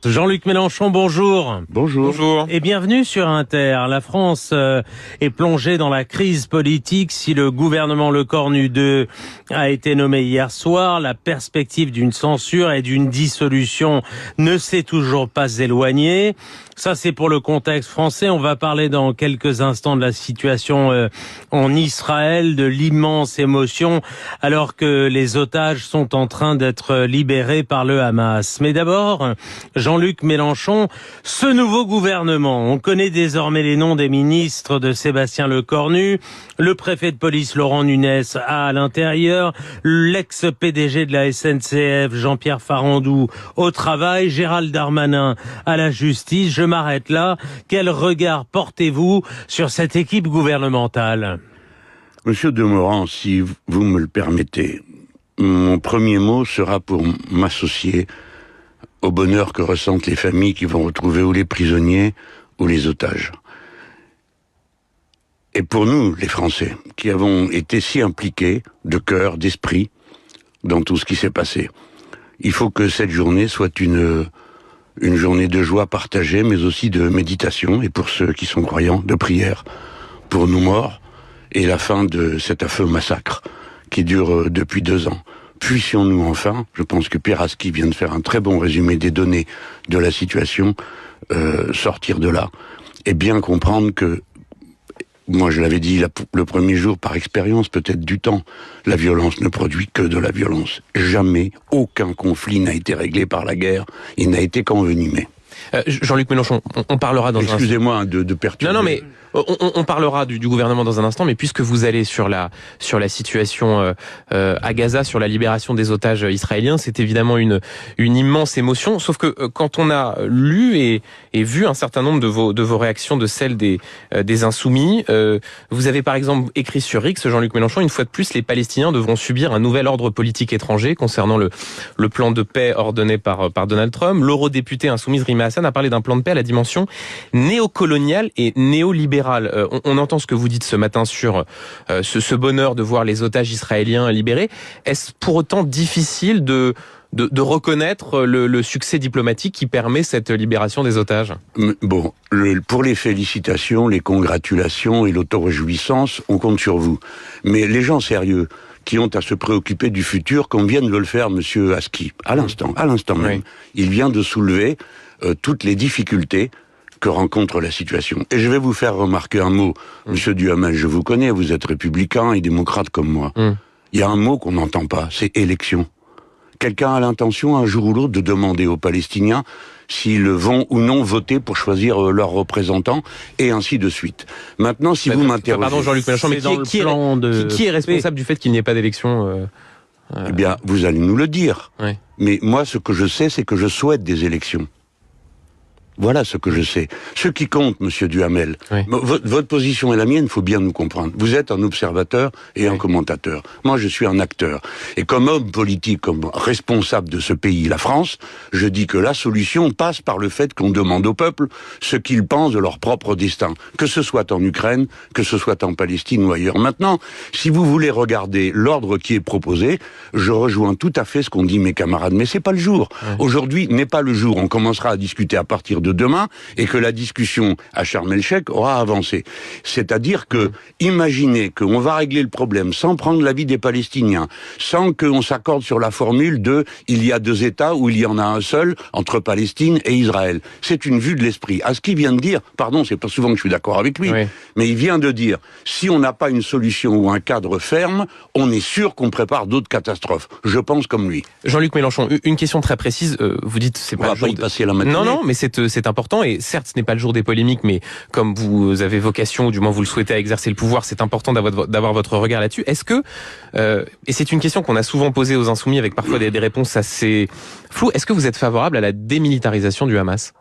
Jean-Luc Mélenchon, bonjour. Bonjour. Bonjour. Et bienvenue sur Inter. La France est plongée dans la crise politique. Si le gouvernement Lecornu 2 a été nommé hier soir, la perspective d'une censure et d'une dissolution ne s'est toujours pas éloignée. Ça, c'est pour le contexte français. On va parler dans quelques instants de la situation en Israël, de l'immense émotion, alors que les otages sont en train d'être libérés par le Hamas. Mais d'abord, Jean-Luc Mélenchon, ce nouveau gouvernement, on connaît désormais les noms des ministres de Sébastien Lecornu, le préfet de police Laurent Nunez à l'intérieur, l'ex-PDG de la SNCF Jean-Pierre Farandou au travail, Gérald Darmanin à la justice. Je m'arrête là. Quel regard portez-vous sur cette équipe gouvernementale ? Monsieur Demorand, si vous me le permettez, mon premier mot sera pour m'associer au bonheur que ressentent les familles qui vont retrouver ou les prisonniers ou les otages. Et pour nous, les Français, qui avons été si impliqués de cœur, d'esprit, dans tout ce qui s'est passé, il faut que cette journée soit une journée de joie partagée, mais aussi de méditation, et pour ceux qui sont croyants, de prière, pour nos morts, et la fin de cet affreux massacre qui dure depuis 2 ans. Puissions-nous enfin, je pense que Pierre Aski vient de faire un très bon résumé des données de la situation, sortir de là, et bien comprendre que, moi je l'avais dit le premier jour par expérience, peut-être du temps, la violence ne produit que de la violence. Jamais aucun conflit n'a été réglé par la guerre, il n'a été qu'envenimé. Jean-Luc Mélenchon, on parlera dans un instant. Excusez-moi de perturber. Non, mais on parlera du gouvernement dans un instant, mais puisque vous allez sur la situation à Gaza, sur la libération des otages israéliens, c'est évidemment une immense émotion. Sauf que quand on a lu et vu un certain nombre de vos réactions, de celles des insoumis, vous avez par exemple écrit sur X, Jean-Luc Mélenchon, une fois de plus, les Palestiniens devront subir un nouvel ordre politique étranger concernant le plan de paix ordonné par Donald Trump. L'eurodéputée insoumise Rima Hassan a parlé d'un plan de paix à la dimension néocoloniale et néolibérale. On entend ce que vous dites ce matin sur ce bonheur de voir les otages israéliens libérés. Est-ce pour autant difficile de reconnaître le succès diplomatique qui permet cette libération des otages? Bon, pour les félicitations, les congratulations et l'autoréjouissance, on compte sur vous. Mais les gens sérieux qui ont à se préoccuper du futur, comme vient de le faire Monsieur Aski, à l'instant même, oui. Il vient de soulever toutes les difficultés que rencontre la situation. Et je vais vous faire remarquer un mot. Monsieur Duhamel, je vous connais, vous êtes républicain et démocrate comme moi. Il y a un mot qu'on n'entend pas, c'est élection. Quelqu'un a l'intention, un jour ou l'autre, de demander aux Palestiniens s'ils vont ou non voter pour choisir leurs représentants, et ainsi de suite. Maintenant, si vous m'interrogez... Pardon, Jean-Luc Mélenchon, mais qui est responsable du fait qu'il n'y ait pas d'élection Eh bien, vous allez nous le dire. Oui. Mais moi, ce que je sais, c'est que je souhaite des élections. Voilà ce que je sais. Ce qui compte, Monsieur Duhamel, oui. Votre position et la mienne, il faut bien nous comprendre. Vous êtes un observateur et un commentateur. Moi, je suis un acteur. Et comme homme politique, comme responsable de ce pays, la France, je dis que la solution passe par le fait qu'on demande au peuple ce qu'ils pensent de leur propre destin. Que ce soit en Ukraine, que ce soit en Palestine ou ailleurs. Maintenant, si vous voulez regarder l'ordre qui est proposé, je rejoins tout à fait ce qu'ont dit mes camarades. Mais c'est pas le jour. Aujourd'hui n'est pas le jour. On commencera à discuter à partir de demain, et que la discussion à Sharm el-Sheikh aura avancé. C'est-à-dire que, imaginez qu'on va régler le problème sans prendre l'avis des Palestiniens, sans qu'on s'accorde sur la formule de « il y a 2 États » ou « il y en a un seul » entre Palestine et Israël. C'est une vue de l'esprit. À ce qu'il vient de dire, pardon, c'est pas souvent que je suis d'accord avec lui, mais il vient de dire, si on n'a pas une solution ou un cadre ferme, on est sûr qu'on prépare d'autres catastrophes. Je pense comme lui. Jean-Luc Mélenchon, une question très précise. Vous dites, c'est pas le jour... y passer la matinée. Non, mais c'est important, et certes, ce n'est pas le jour des polémiques, mais comme vous avez vocation, ou du moins vous le souhaitez, à exercer le pouvoir, c'est important d'avoir votre regard là-dessus. Est-ce que, et c'est une question qu'on a souvent posée aux Insoumis avec parfois des réponses assez floues, est-ce que vous êtes favorable à la démilitarisation du Hamas ?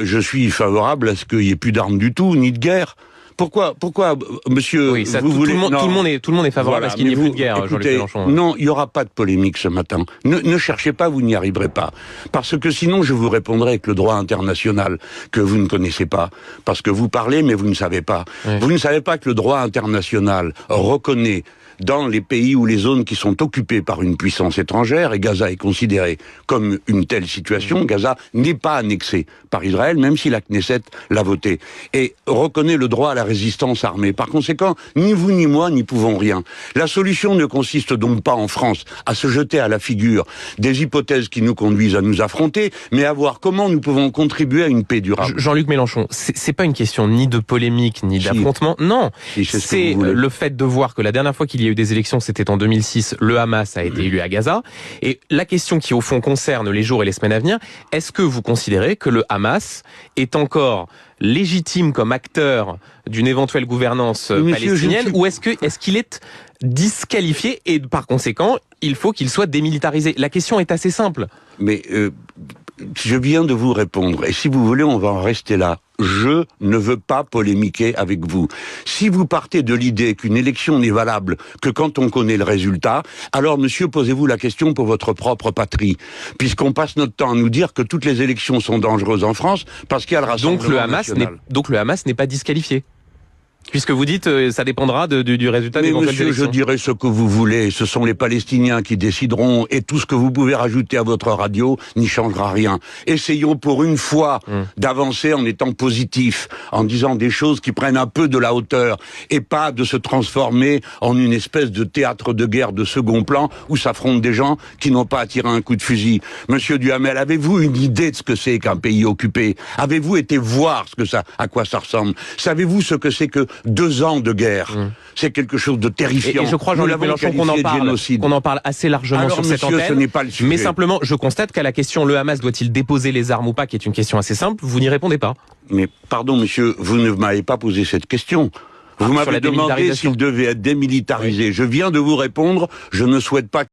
Je suis favorable à ce qu'il n'y ait plus d'armes du tout, ni de guerre. Pourquoi, monsieur, oui, ça, vous voulez... Tout le monde est favorable à ce qu'il n'y ait plus de guerre, Jean-Luc Mélenchon. Non, il n'y aura pas de polémique ce matin. Ne cherchez pas, vous n'y arriverez pas. Parce que sinon, je vous répondrai avec le droit international, que vous ne connaissez pas. Parce que vous parlez, mais vous ne savez pas. Oui. Vous ne savez pas que le droit international reconnaît dans les pays ou les zones qui sont occupées par une puissance étrangère, et Gaza est considéré comme une telle situation. Gaza n'est pas annexé par Israël, même si la Knesset l'a voté, et reconnaît le droit à la résistance armée. Par conséquent, ni vous ni moi n'y pouvons rien. La solution ne consiste donc pas en France à se jeter à la figure des hypothèses qui nous conduisent à nous affronter, mais à voir comment nous pouvons contribuer à une paix durable. Jean-Luc Mélenchon, c'est pas une question ni de polémique, ni d'affrontement, non. C'est le fait de voir que la dernière fois qu'il y a eu des élections, c'était en 2006, le Hamas a été élu à Gaza, et la question qui au fond concerne les jours et les semaines à venir, est-ce que vous considérez que le Hamas est encore légitime comme acteur d'une éventuelle gouvernance palestinienne, ou est-ce qu'il est disqualifié et par conséquent, il faut qu'il soit démilitarisé? La question est assez simple. Mais je viens de vous répondre, et si vous voulez, on va en rester là. Je ne veux pas polémiquer avec vous. Si vous partez de l'idée qu'une élection n'est valable que quand on connaît le résultat, alors monsieur, posez-vous la question pour votre propre patrie. Puisqu'on passe notre temps à nous dire que toutes les élections sont dangereuses en France parce qu'il y a le Rassemblement national. Donc le Hamas n'est pas disqualifié, puisque vous dites ça dépendra du résultat des élections. Monsieur, je dirais ce que vous voulez. Ce sont les Palestiniens qui décideront, et tout ce que vous pouvez rajouter à votre radio n'y changera rien. Essayons pour une fois d'avancer en étant positif, en disant des choses qui prennent un peu de la hauteur, et pas de se transformer en une espèce de théâtre de guerre de second plan où s'affrontent des gens qui n'ont pas à tirer un coup de fusil. Monsieur Duhamel, avez-vous une idée de ce que c'est qu'un pays occupé? Avez-vous été voir à quoi ça ressemble? Savez-vous ce que c'est que 2 ans de guerre? C'est quelque chose de terrifiant. Et je crois, Jean-Luc Mélenchon, qu'on en parle assez largement sur cette antenne. Ce n'est pas le sujet. Mais simplement, je constate qu'à la question le Hamas doit-il déposer les armes ou pas, qui est une question assez simple, vous n'y répondez pas. Mais pardon, monsieur, vous ne m'avez pas posé cette question. Vous m'avez demandé s'il devait être démilitarisé. Oui. Je viens de vous répondre, je ne souhaite pas